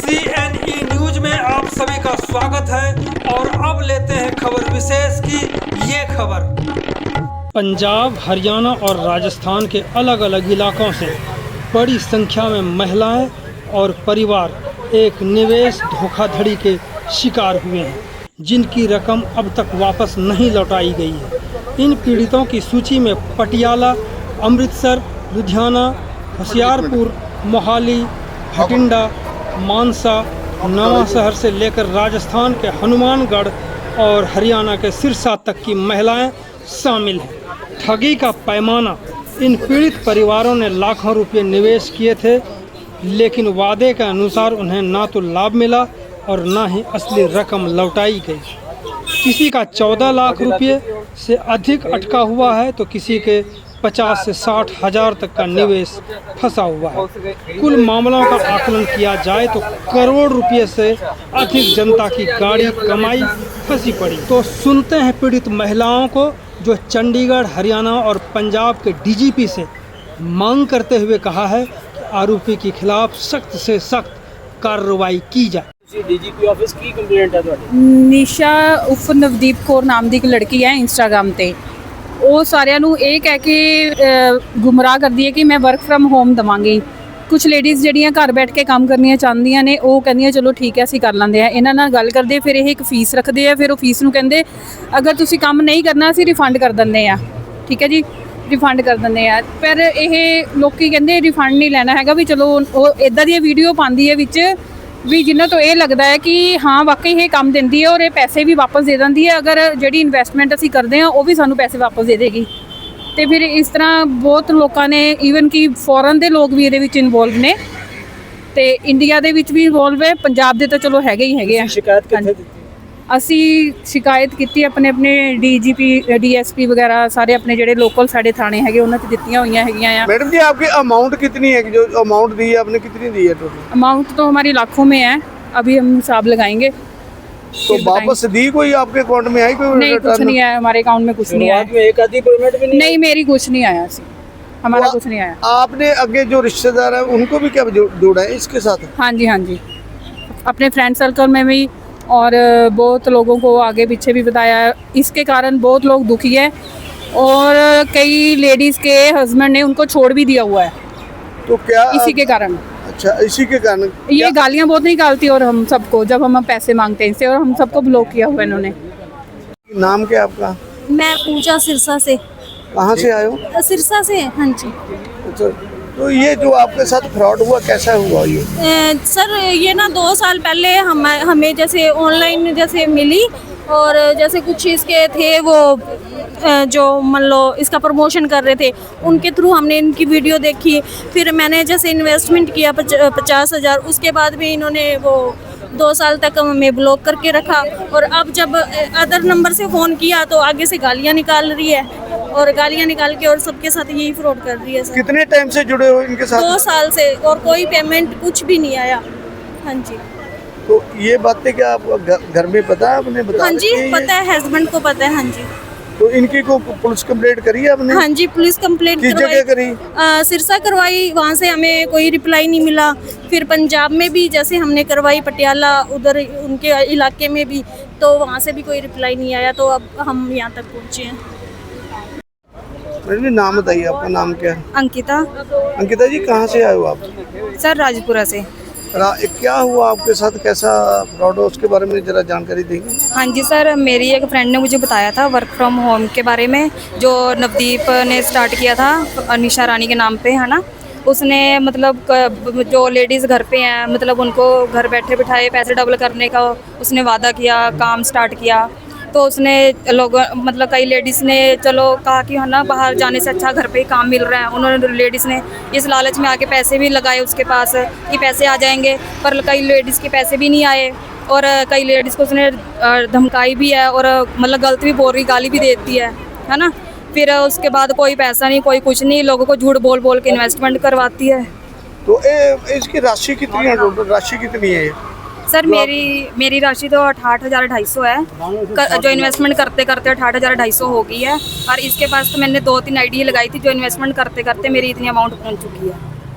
CNE news में आप सभी का स्वागत है और अब लेते हैं खबर विशेष की ये खबर। पंजाब, हरियाणा और राजस्थान के अलग अलग इलाकों से बड़ी संख्या में महिलाएं और परिवार एक निवेश धोखाधड़ी के शिकार हुए हैं, जिनकी रकम अब तक वापस नहीं लौटाई गई है। इन पीड़ितों की सूची में पटियाला, अमृतसर, लुधियाना, होशियारपुर, मोहाली, भटिंडा, मानसा, नवांशहर से लेकर राजस्थान के हनुमानगढ़ और हरियाणा के सिरसा तक की महिलाएं शामिल हैं। ठगी का पैमाना। इन पीड़ित परिवारों ने लाखों रुपए निवेश किए थे, लेकिन वादे के अनुसार उन्हें ना तो लाभ मिला और ना ही असली रकम लौटाई गई। किसी का 14 लाख रुपये से अधिक अटका हुआ है तो किसी के 50 से 60 हज़ार तक का निवेश फंसा हुआ है। कुल मामलों का आकलन किया जाए तो करोड़ रुपए से अधिक जनता की गाड़ी कमाई फंसी पड़ी। तो सुनते हैं पीड़ित महिलाओं को, जो चंडीगढ़, हरियाणा और पंजाब के DGP से मांग करते हुए कहा है कि आरोपी के खिलाफ सख्त से सख्त कार्रवाई की जाए। DGP ऑफिस की कंप्लेंट है ਤੁਹਾਡੀ? निशा उफ नवदीप कौर नाम ਦੀ ਇੱਕ ਲੜਕੀ ਹੈ ਇੰਸਟਾਗ੍ਰਾਮ ਤੇ। ਉਹ ਸਾਰਿਆਂ ਨੂੰ ਇਹ ਕਹਿ ਕੇ ਗੁੰਮਰਾਹ ਕਰਦੀ ਹੈ ਕਿ ਮੈਂ ਵਰਕ ਫਰਮ ਹੋਮ ਦਵਾਂਗੀ। ਕੁਝ ਲੇਡੀਜ਼ ਜਿਹੜੀਆਂ ਘਰ ਬੈਠ ਕੇ ਕੰਮ ਕਰਨੀਆਂ ਚਾਹੁੰਦੀਆਂ ਨੇ, ਉਹ ਕਹਿੰਦੀਆਂ ਚਲੋ ਠੀਕ ਹੈ ਅਸੀਂ ਕਰ ਲੈਂਦੇ ਆ। ਇਹਨਾਂ ਨਾਲ ਗੱਲ ਕਰਦੇ ਫਿਰ ਇਹ ਇੱਕ ਫੀਸ ਰੱਖਦੇ ਆ, ਫਿਰ ਉਹ ਫੀਸ ਨੂੰ ਕਹਿੰਦੇ ਅਗਰ ਤੁਸੀਂ ਕੰਮ ਨਹੀਂ ਕਰਨਾ ਅਸੀਂ ਰਿਫੰਡ ਕਰ ਦਿੰਦੇ ਆ। ਠੀਕ ਹੈ ਜੀ, ਰਿਫੰਡ ਕਰ ਦਿੰਦੇ ਆ। ਪਰ ਇਹ ਲੋਕੀ ਕਹਿੰਦੇ ਰਿਫੰਡ ਨਹੀਂ ਲੈਣਾ ਹੈਗਾ। ਵੀ ਚਲੋ ਉਹ ਇੱਦਾਂ ਦੀਆਂ ਵੀਡੀਓ ਪਾਉਂਦੀ ਹੈ ਵਿੱਚ ਵੀ ਜਿਨ੍ਹਾਂ ਤੋਂ ਇਹ ਲੱਗਦਾ ਹੈ ਕਿ ਹਾਂ ਵਾਕਈ ਇਹ ਕੰਮ ਦਿੰਦੀ ਹੈ ਔਰ ਇਹ ਪੈਸੇ ਵੀ ਵਾਪਸ ਦੇ ਦਿੰਦੀ ਹੈ। ਅਗਰ ਜਿਹੜੀ ਇਨਵੈਸਟਮੈਂਟ ਅਸੀਂ ਕਰਦੇ ਹਾਂ ਉਹ ਵੀ ਸਾਨੂੰ ਪੈਸੇ ਵਾਪਸ ਦੇ ਦੇਗੀ। ਤੇ ਫਿਰ ਇਸ ਤਰ੍ਹਾਂ ਬਹੁਤ ਲੋਕਾਂ ਨੇ, ਈਵਨ ਕਿ ਫੋਰਨ ਦੇ ਲੋਕ ਵੀ ਇਹਦੇ ਵਿੱਚ ਇਨਵੋਲਵ ਨੇ ਤੇ ਇੰਡੀਆ ਦੇ ਵਿੱਚ ਵੀ ਇਨਵੋਲਵ ਹੈ। ਪੰਜਾਬ ਦੇ ਤਾਂ ਚਲੋ ਹੈਗੇ ਹੀ ਹੈਗੇ ਆ। ਸ਼ਿਕਾਇਤ ਕਿੱਥੇ ਦਿੱਤੀ? ਅਸੀਂ ਸ਼ਿਕਾਇਤ ਕੀਤੀ ਆਪਣੇ DGP DSP ਵਗੈरह ਸਾਰੇ ਆਪਣੇ ਜਿਹੜੇ ਲੋਕਲ ਸਾਡੇ ਥਾਣੇ ਹੈਗੇ ਉਹਨਾਂ 'ਚ ਦਿੱਤੀਆਂ ਹੋਈਆਂ ਹੈਗੀਆਂ ਆ। मैडम जी आपकी अमाउंट कितनी है? जो अमाउंट दी है आपने कितनी दी है टोटल? अमाउंट तो हमारी लाखों में है, अभी हम हिसाब लगाएंगे। तो वापस दी कोई आपके अकाउंट में आई कोई? नहीं, कुछ नहीं आया हमारे अकाउंट में, कुछ नहीं आया। एक आधी पेमेंट भी नहीं, मेरी कुछ नहीं आया, हमारा कुछ नहीं आया। आपने आगे जो रिश्तेदार है उनको भी क्या जोड़ा है इसके साथ? हाँ जी, हाँ जी, अपने फ्रेंड सर्कल में भी और बहुत लोगों को आगे पीछे भी बताया। इसके कारण बहुत लोग दुखी है और कई लेडीज़ के हस्बैंड ने उनको छोड़ भी दिया हुआ है। तो क्या इसी के कारण? अच्छा, इसी के कारण ये गालियाँ बहुत निकालती है और हम सबको जब हम पैसे मांगते हैं इनसे, और हम सबको ब्लॉक किया हुआ इन्होंने। नाम क्या आपका? मैं पूजा सिरसा से। कहाँ से आए हो? सिरसा से, हाँ जी। अच्छा, तो ये जो आपके साथ फ्रॉड हुआ कैसा हुआ ये? सर ये ना 2 साल पहले हमें जैसे ऑनलाइन जैसे मिली और जैसे कुछ इसके थे वो जो मान लो इसका प्रमोशन कर रहे थे, उनके थ्रू हमने इनकी वीडियो देखी। फिर मैंने जैसे इन्वेस्टमेंट किया 50,000, उसके बाद भी इन्होंने वो 2 साल तक हमें ब्लॉक करके रखा। और अब जब अदर नंबर से फ़ोन किया तो आगे से गालियाँ निकाल रही है और गालियाँ निकाल के और सबके साथ यही फ्रॉड कर रही है सर। कितने टाइम से जुड़े हो इनके साथ? 2 साल से, और कोई पेमेंट कुछ भी नहीं आया। हाँ जी। तो ये बातें क्या आपको घर में पता है? आपने बताया? हाँ जी, पता है, हस्बैंड को पता है। हाँ जी। तो इनकी को पुलिस कंप्लेंट करी है आपने? हाँ जी, पुलिस कंप्लेंट किस जगह करी? सिरसा करवाई, वहाँ से हमें कोई रिप्लाई नहीं मिला। फिर पंजाब में भी जैसे हमने करवाई, पटियाला उधर उनके इलाके में भी, तो वहाँ से भी कोई रिप्लाई नहीं आया। तो अब हम यहाँ तक पहुँचे हैं। मैडम नाम बताइए, आपका नाम क्या है? अंकिता। अंकिता जी कहाँ से आए हो आप? सर राजपुरा से। क्या हुआ आपके साथ, कैसा फ्रॉड हो उसके बारे में जरा जानकारी देंगे? हाँ जी सर, मेरी एक फ्रेंड ने मुझे बताया था वर्क फ्रॉम होम के बारे में, जो नवदीप ने स्टार्ट किया था निशा रानी के नाम पे, है ना। उसने मतलब जो लेडीज़ घर पे हैं, मतलब उनको घर बैठे बिठाए पैसे डबल करने का उसने वादा किया, काम स्टार्ट किया। तो उसने लोग मतलब कई लेडीज़ ने चलो कहा कि है ना बाहर जाने से अच्छा घर पे ही काम मिल रहा है। उन्होंने लेडीज़ ने इस लालच में आके पैसे भी लगाए उसके पास कि पैसे आ जाएंगे, पर कई लेडीज़ के पैसे भी नहीं आए और कई लेडीज़ को उसने धमकाई भी है और मतलब गलत भी बोल रही, गाली भी देती है ना। फिर उसके बाद कोई पैसा नहीं, कोई कुछ नहीं, लोगों को झूठ बोल बोल के इन्वेस्टमेंट करवाती है। तो इसकी राशि कितनी है? टोटल राशि कितनी है? सर मेरी राशि तो 68,250 है। जो इन्वेस्टमेंट करते करते 68,250 हो गई है। और इसके पास तो मैंने 2-3 आईडी लगाई थी, जो इन्वेस्टमेंट करते करते मेरी इतनी अमाउंट पहुंच चुकी है।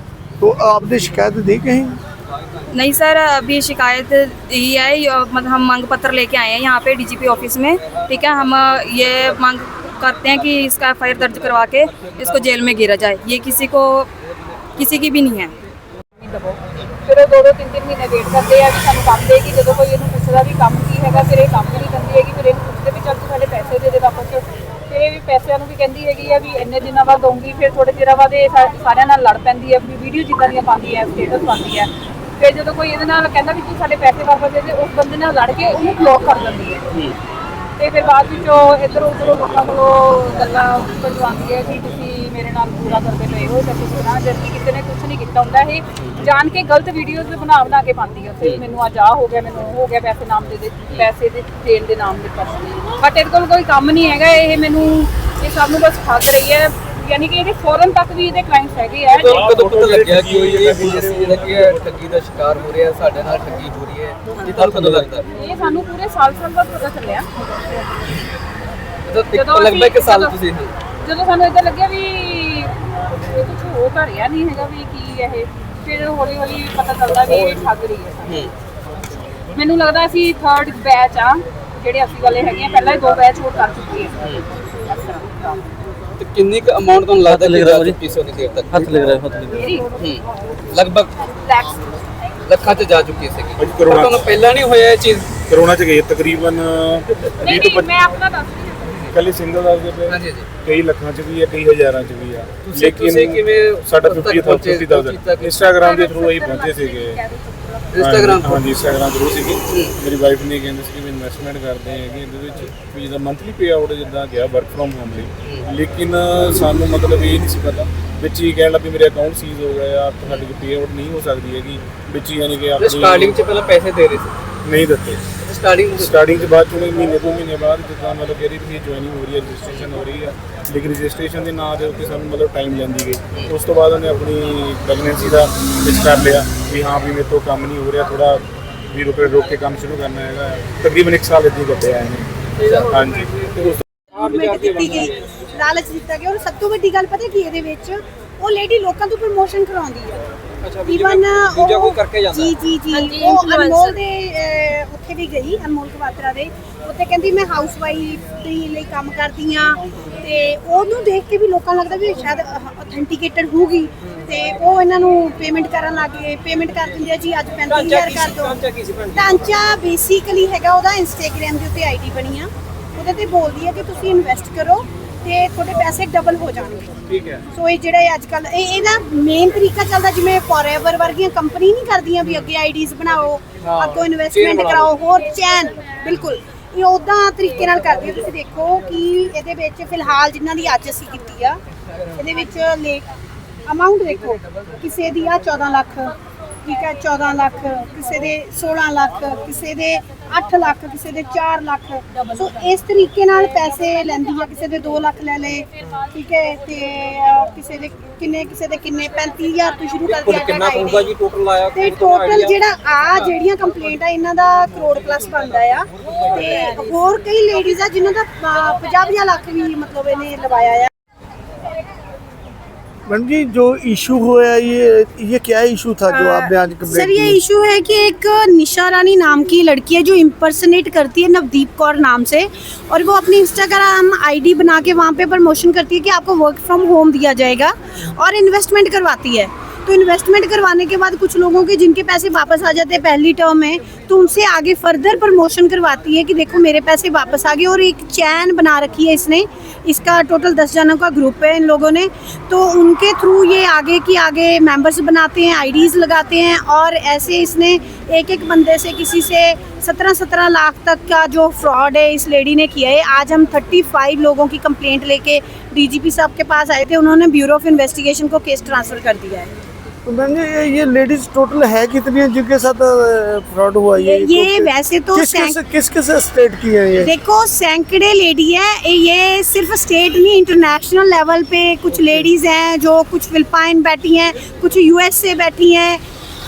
तो आपने शिकायत दी कहीं? नहीं सर, अभी शिकायत यही है, मतलब हम मांग पत्र लेके आए हैं यहाँ पे डीजीपी ऑफिस में, ठीक है। हम ये मांग करते हैं कि इसका एफआईआर दर्ज करवा के इसको जेल में गिरा जाए, ये किसी की भी नहीं है। ਫਿਰ ਉਹ 2-3 ਮਹੀਨੇ ਵੇਟ ਕਰਦੇ ਆ ਕਿ ਸਾਨੂੰ ਕੰਮ ਦੇਗੀ, ਜਦੋਂ ਕੋਈ ਇਹਨੂੰ ਪੁੱਛਦਾ ਵੀ ਕੰਮ ਕੀ ਹੈਗਾ ਫਿਰ ਇਹ ਕੰਮ ਵੀ ਨਹੀਂ ਦਿੰਦੀ ਹੈਗੀ, ਫਿਰ ਇਹਨੂੰ ਪੁੱਛਦੇ ਵੀ ਚੱਲ ਤੂੰ ਸਾਡੇ ਪੈਸੇ ਦੇ ਦੇ ਵਾਪਸ, ਫਿਰ ਇਹ ਵੀ ਪੈਸਿਆਂ ਨੂੰ ਵੀ ਕਹਿੰਦੀ ਹੈਗੀ ਆ ਵੀ ਇੰਨੇ ਦਿਨਾਂ ਬਾਅਦ ਦਊਂਗੀ, ਫਿਰ ਥੋੜੇ ਚਿਰਾਂ ਬਾਅਦ ਇਹ ਸਾਰਿਆਂ ਨਾਲ ਲੜ ਪੈਂਦੀ ਹੈ, ਵੀਡੀਓ ਜਿੱਦਾਂ ਦੀਆਂ ਪਾਉਂਦੀ ਹੈ, ਸਟੇਟਸ ਪਾਉਂਦੀ ਹੈ। ਫਿਰ ਜਦੋਂ ਕੋਈ ਇਹਦੇ ਨਾਲ ਕਹਿੰਦਾ ਵੀ ਤੂੰ ਸਾਡੇ ਪੈਸੇ ਵਾਪਸ ਦੇ ਦੇ, ਉਸ ਬੰਦੇ ਨਾਲ ਲੜ ਕੇ ਉਹਨੂੰ ਬਲੌਕ ਕਰ ਦਿੰਦੀ ਹੈ, ਤੇ ਫਿਰ ਬਾਅਦ ਵਿੱਚੋਂ ਇੱਧਰ ਉੱਧਰ ਲੋਕਾਂ ਕੋਲੋਂ ਗੱਲਾਂ ਭਜਵਾਉਂਦੀ ਹੈ ਕਿ ਤੁਸੀਂ ਮੇਰੇ ਨਾਲ ਪੂਰਾ ਕਰਦੇ ਪਏ ਹੋ ਜਾਂ ਕੁਛ ਨਾ, ਜਦਕਿ ਕਿਸੇ ਨੇ ਕੁਛ ਨਹੀਂ ਕੀਤਾ ਹੁੰਦਾ। ਇਹ ਜਾਣ ਕੇ ਗਲਤ ਵੀਡੀਓਜ਼ ਬਣਾ ਕੇ ਪਾਉਂਦੀ ਹੈ, ਫਿਰ ਮੈਨੂੰ ਅੱਜ ਆਹ ਹੋ ਗਿਆ, ਮੈਨੂੰ ਉਹ ਹੋ ਗਿਆ, ਪੈਸੇ ਦੇ ਦੇਣ ਦੇ ਨਾਮ ਦੇ ਪਾਸੇ। ਬਟ ਇਹਦੇ ਕੋਲ ਕੋਈ ਕੰਮ ਨਹੀਂ ਹੈਗਾ, ਇਹ ਮੈਨੂੰ ਇਹ ਸਭ ਨੂੰ ਬਸ ਠੱਗ ਰਹੀ ਹੈ, ਯਾਨੀ ਕਿ ਇਹਦੇ ਫੋਰਨ ਤੱਕ ਵੀ ਇਹਦੇ ਕਲਾਇੰਟਸ ਹੈਗੇ ਆ। ਕਦੋਂ ਪਤਾ ਲੱਗਿਆ ਕਿ ਇਹ ਬਿਜ਼ਨਸ ਜਿਹੜਾ ਕਿ ਹੈ ਠੱਗੀ ਦਾ ਸ਼ਿਕਾਰ ਹੋ ਰਿਹਾ, ਸਾਡੇ ਨਾਲ ਠੱਗੀ ਹੋ ਰਹੀ ਹੈ, ਇਹ ਤੁਹਾਨੂੰ ਕਦੋਂ ਲੱਗਦਾ? ਇਹ ਸਾਨੂੰ ਪੂਰੇ ਸਾਲ ਬਾਅਦ ਪਤਾ ਚੱਲਿਆ, ਜਦੋਂ ਲਗਭਗ ਇੱਕ ਸਾਲ ਤੁਸੀਂ ਜਦੋਂ ਸਾਨੂੰ ਇਦਾਂ ਲੱਗਿਆ ਵੀ ਇਹ ਕੁਝ ਹੋ ਤਾਂ ਰਿਹਾ ਨਹੀਂ ਹੈਗਾ ਵੀ ਕੀ ਇਹ, ਫਿਰ ਹੌਲੀ ਹੌਲੀ ਪਤਾ ਚੱਲਦਾ ਵੀ ਇਹ ਠੱਗ ਰਹੀ ਹੈ ਸਾਨੂੰ। ਮੈਨੂੰ ਲੱਗਦਾ ਅਸੀਂ 3rd ਬੈਚ ਆ ਜਿਹੜੇ ਅਸੀਂ ਵਾਲੇ ਹੈਗੇ ਆ, ਪਹਿਲਾਂ ਹੀ 2 ਬੈਚ ਹੋਰ ਕਰ ਚੁੱਕੇ ਆ। ਤੇ ਕਿੰਨੀ ਕੁ ਅਮਾਉਂਟ ਤੁਹਾਨੂੰ ਲੱਗਦਾ ਕਿ ਜਾ ਚੁੱਕੀ ਸੀ ਉਹਦੀ ਦੇਰ ਤੱਕ? ਹੱਥ ਲੱਗ ਰਿਹਾ ਮੇਰੀ ਲਗਭਗ ਲੱਖਾਂ 'ਚ ਜਾ ਚੁੱਕੀ ਸੀ। ਕਰੋਨਾ ਤੁਹਾਨੂੰ ਪਹਿਲਾਂ ਨਹੀਂ ਹੋਇਆ ਇਹ ਚੀਜ਼? ਕਰੋਨਾ 'ਚ ਗਏ ਤਕਰੀਬਨ 20 ਤੋਂ 25 ਮੈਂ ਆਪਣਾ ਦੱਸ ਰਹੀ ਹਾਂ, ਕੱਲੇ ਸਿੰਗਲ ਦੱਸਦੇ ਪਏ। ਹਾਂਜੀ ਜੀ। ਕਈ ਲੱਖਾਂ 'ਚ ਵੀ ਹੈ, ਕਈ ਹਜ਼ਾਰਾਂ 'ਚ ਵੀ ਆ। ਤੁਸੀਂ ਕਿਵੇਂ ਸਾਡਾ 50,000 ਇੰਸਟਾਗ੍ਰਾਮ ਦੇ ਥਰੂ ਅਸੀਂ ਪਹੁੰਚੇ ਸੀਗੇ। ਇੰਸਟਾਗ੍ਰਾਮ ਤੋਂ? ਹਾਂਜੀ, ਇੰਸਟਾਗ੍ਰਾਮ ਥਰੂ ਸੀਗੀ। ਮੇਰੀ ਵਾਈਫ ਨੇ ਕਹਿੰਦੇ ਸੀ ਕਿ ਵੀ ਇਨਵੈਸਟਮੈਂਟ ਕਰਦੇ ਹੈਗੇ ਇਹਦੇ ਵਿੱਚ, ਵੀ ਜਿਹਦਾ ਮੰਥਲੀ ਪੇ ਆਊਟ ਜਿੱਦਾਂ ਗਿਆ ਵਰਕ ਫਰੋਮ ਹੋਮ ਲਈ, ਲੇਕਿਨ ਸਾਨੂੰ ਮਤਲਬ ਇਹ ਨਹੀਂ ਸੀ ਪਤਾ, ਵਿੱਚ ਹੀ ਕਹਿਣ ਲੱਗ ਵੀ ਮੇਰੇ ਅਕਾਊਂਟ ਸੀਜ਼ ਹੋ ਗਏ ਆ, ਤੁਹਾਡੀ ਕੋਈ ਪੇ ਆਊਟ ਨਹੀਂ ਹੋ ਸਕਦੀ ਹੈਗੀ ਵਿੱਚ ਹੀ, ਯਾਨੀ ਕਿ ਆਪਣੀ ਸਟਾਰਟਿੰਗ 'ਚ ਪਹਿਲਾਂ ਪੈਸੇ ਦੇ ਰਹੇ ਸੀ? ਨਹੀਂ ਦਿੱਤੇ। ਸਟਾਰਟਿੰਗ 'ਚ ਬਾਅਦ ਚੋਂ ਮਹੀਨੇ 2 ਮਹੀਨੇ ਬਾਅਦ ਜਿੱਦਾਂ ਮਤਲਬ ਕਹਿ ਰਹੀ ਵੀ ਜੁਆਇਨਿੰਗ ਹੋ ਰਹੀ ਹੈ, ਰਜਿਸਟ੍ਰੇਸ਼ਨ ਹੋ ਰਹੀ ਹੈ, ਲੇਕਿਨ ਰਜਿਸਟ੍ਰੇਸ਼ਨ ਦੇ ਨਾਂ ਦੇ ਉੱਤੇ ਸਾਨੂੰ ਮਤਲਬ ਟਾਈਮ ਲੈਂਦੀ ਗਈ। ਉਸ ਤੋਂ ਬਾਅਦ ਉਹਨੇ ਆਪਣੀ ਪ੍ਰੈਗਨੈਂਸੀ ਦਾ ਵਿੱਚ ਕਰ ਲਿਆ ਵੀ ਹਾਂ ਵੀ ਮੇਰੇ ਤੋਂ ਕੰਮ ਨਹੀਂ ਹੋ ਰਿਹਾ, ਥੋੜਾ ਵੀ ਰੁਕ ਕੇ ਕੰਮ ਸ਼ੁਰੂ ਕਰਨਾ ਹੈਗਾ। ਤਕਰੀਬਨ 1 ਸਾਲ ਇੱਦਾਂ ਹੀ ਕੱਢਿਆ ਇਹਨੇ। ਹਾਂਜੀ, ਤੇ ਉਸ ਦਿੱਤੀ ਗਈ, ਲਾਲਚ ਦਿੱਤਾ ਗਿਆ। ਔਰ ਸਭ ਤੋਂ ਵੱਡੀ ਗੱਲ ਪਤਾ ਕੀ ਇਹਦੇ ਵਿੱਚ, ਉਹ ਲੇਡੀ ਲੋਕਾਂ ਤੋਂ ਪ੍ਰਮੋਸ਼ਨ ਕਰਾਉਂਦੀ ਹੈ। ਈਵਨ ਦੂਜਾ ਕੋਈ ਕਰਕੇ ਜਾਂਦਾ। ਜੀ ਉਹ ਅਨਮੋਲ ਦੇ ਉੱਥੇ ਵੀ ਗਈ, ਅਨਮੋਲ ਕਵਾਤਰਾ ਦੇ ਉੱਥੇ ਕਹਿੰਦੀ ਮੈਂ ਹਾਊਸ ਵਾਈਫ ਦੇ ਲਈ ਕੰਮ ਕਰਦੀ ਆ, ਤੇ ਉਹਨੂੰ ਦੇਖ ਕੇ ਵੀ ਲੋਕਾਂ ਨੂੰ ਲੱਗਦਾ ਵੀ ਸ਼ਾਇਦ ਅਥੈਂਟੀਕੇਟਡ ਹੋਊਗੀ, ਤੇ ਉਹ ਇਹਨਾਂ ਨੂੰ ਪੇਮੈਂਟ ਕਰਨ ਲੱਗੇ, ਪੇਮੈਂਟ ਕਰ ਦਿੰਦੇ ਆ ਜੀ ਅੱਜ 35,000 ਕਰ ਦਿਓ। ਢਾਂਚਾ ਬੇਸਿਕਲੀ ਹੈਗਾ ਉਹਦਾ, ਇੰਸਟਾਗ੍ਰਾਮ ਦੇ ਉੱਤੇ ਆਈਡੀ ਬਣੀ ਆ, ਉਹਦੇ ਤੇ ਬੋਲਦੀ ਹੈ ਕਿ ਤੁਸੀਂ ਇਨਵੈਸਟ ਕਰੋ ਤੇ ਤੁਹਾਡੇ ਪੈਸੇ ਡਬਲ ਹੋ ਜਾਣਗੇ। ਠੀਕ ਹੈ। ਸੋ ਇਹ ਜਿਹੜਾ ਅੱਜ ਕੱਲ ਇਹਦਾ ਮੇਨ ਤਰੀਕਾ ਚੱਲਦਾ, ਜਿਵੇਂ ਫੋਰਐਵਰ ਵਰਗੀਆਂ ਕੰਪਨੀ ਨਹੀਂ ਕਰਦੀਆਂ ਵੀ ਅੱਗੇ ਆਈਡੀਜ਼ ਬਣਾਓ, ਅੱਗੋਂ ਇਨਵੈਸਟਮੈਂਟ ਕਰਾਓ, ਹੋਰ ਚੈਨ ਬਿਲਕੁਲ ਇਹ ਉੱਦਾਂ ਤਰੀਕੇ ਨਾਲ ਕਰਦੀ ਹੈ। ਤੁਸੀਂ ਦੇਖੋ ਕਿ ਇਹਦੇ ਵਿੱਚ ਫਿਲਹਾਲ ਜਿਨ੍ਹਾਂ ਦੀ ਅੱਜ ਅਸੀਂ ਕੀਤੀ ਆ, ਇਹਦੇ ਵਿੱਚ ਅਮਾਊਂਟ ਦੇਖੋ, ਕਿਸੇ ਦੀ ਆ 14 ਲੱਖ, ਠੀਕ ਹੈ, 14 ਲੱਖ, ਕਿਸੇ ਦੇ 16 ਲੱਖ, ਕਿਸੇ ਦੇ 8 ਲੱਖ, ਕਿਸੇ ਦੇ 4 ਲੱਖ। ਸੋ ਇਸ ਤਰੀਕੇ ਨਾਲ ਪੈਸੇ ਲੈਂਦੀ ਆ, ਕਿਸੇ ਦੇ 2 ਲੱਖ ਲੈ ਲਏ, ਠੀਕ ਹੈ, ਤੇ ਕਿਸੇ ਦੇ ਕਿੰਨੇ 35,000 ਤੋਂ ਸ਼ੁਰੂ ਕਰਦੀ ਆ। ਕਿੰਨਾ ਹੋਊਗਾ ਜੀ ਟੋਟਲ ਆਇਆ? ਤੇ ਟੋਟਲ ਜਿਹੜਾ ਜਿਹੜੀਆਂ ਕੰਪਲੇਂਟ ਆ ਇਹਨਾਂ ਦਾ ਕਰੋੜ ਪਲੱਸ ਬਣਦਾ ਆ, ਤੇ ਹੋਰ ਕਈ ਲੇਡੀਜ਼ ਆ ਜਿਨ੍ਹਾਂ ਦਾ 50 ਲੱਖ ਵੀ ਮਤਲਬ ਇਹਨੇ ਲਵਾਇਆ ਆ। मैडम जी, जो इशू हुआ ये क्या इशू था जो आपने आज कंप्लेंट सर, ये की? इशू है कि एक निशा रानी नाम की लड़की है जो इम्पर्सनेट करती है नवदीप कौर नाम से, और वो अपनी इंस्टाग्राम आईडी बना के वहाँ पे प्रमोशन करती है कि आपको वर्क फ्रॉम होम दिया जाएगा, और इन्वेस्टमेंट करवाती है। तो इन्वेस्टमेंट करवाने के बाद कुछ लोगों के जिनके पैसे वापस आ जाते हैं पहली टर्म में, तो उनसे आगे फर्दर प्रमोशन करवाती है कि देखो मेरे पैसे वापस आ गए। और एक चैन बना रखी है इसने, इसका टोटल 10 जनों का ग्रुप है इन लोगों ने, तो उनके थ्रू ये आगे की आगे मेंबर्स बनाते हैं, आईडीज़ लगाते हैं, और ऐसे इसने एक बंदे से किसी से 17 लाख तक का जो फ्रॉड है इस लेडी ने किया है। आज हम 35 लोगों की कंप्लेंट लेके डीजीपी साहब के पास आए थे, उन्होंने ब्यूरो ऑफ इन्वेस्टिगेशन को केस ट्रांसफ़र कर दिया है। तो मैम जी, ये लेडीज टोटल है कितनी है जिनके साथ फ्रॉड हुआ? ये वैसे तो किस स्टेट की है ये? देखो सैकड़े लेडी है, ये सिर्फ स्टेट नहीं इंटरनेशनल लेवल पे कुछ लेडीज़ हैं जो कुछ फिलिपाइन बैठी हैं, कुछ यूएस से बैठी हैं,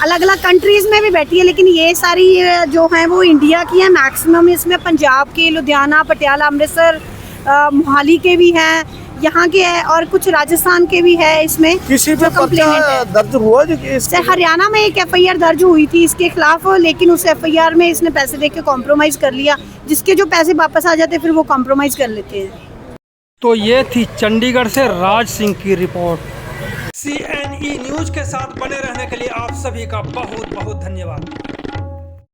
अलग अलग कंट्रीज़ में भी बैठी है, लेकिन ये सारी जो हैं वो इंडिया की हैं मैक्सिमम। इसमें पंजाब के, लुधियाना, पटियाला, अमृतसर, मोहाली के भी हैं, यहाँ के है और कुछ राजस्थान के भी है इसमें। किसी पे जो complainant पर्चा है। दर्ज हुआ जो कि सर हरियाणा में एक FIR दर्ज हुई थी इसके खिलाफ, लेकिन उस FIR में इसने पैसे दे के कॉम्प्रोमाइज़ कर लिया। जिसके जो पैसे वापस आ जाते फिर वो कॉम्प्रोमाइज़ कर लेते हैं। तो ये थी चंडीगढ़ से राज सिंह की रिपोर्ट। CNE न्यूज के साथ बने रहने के लिए आप सभी का बहुत बहुत धन्यवाद।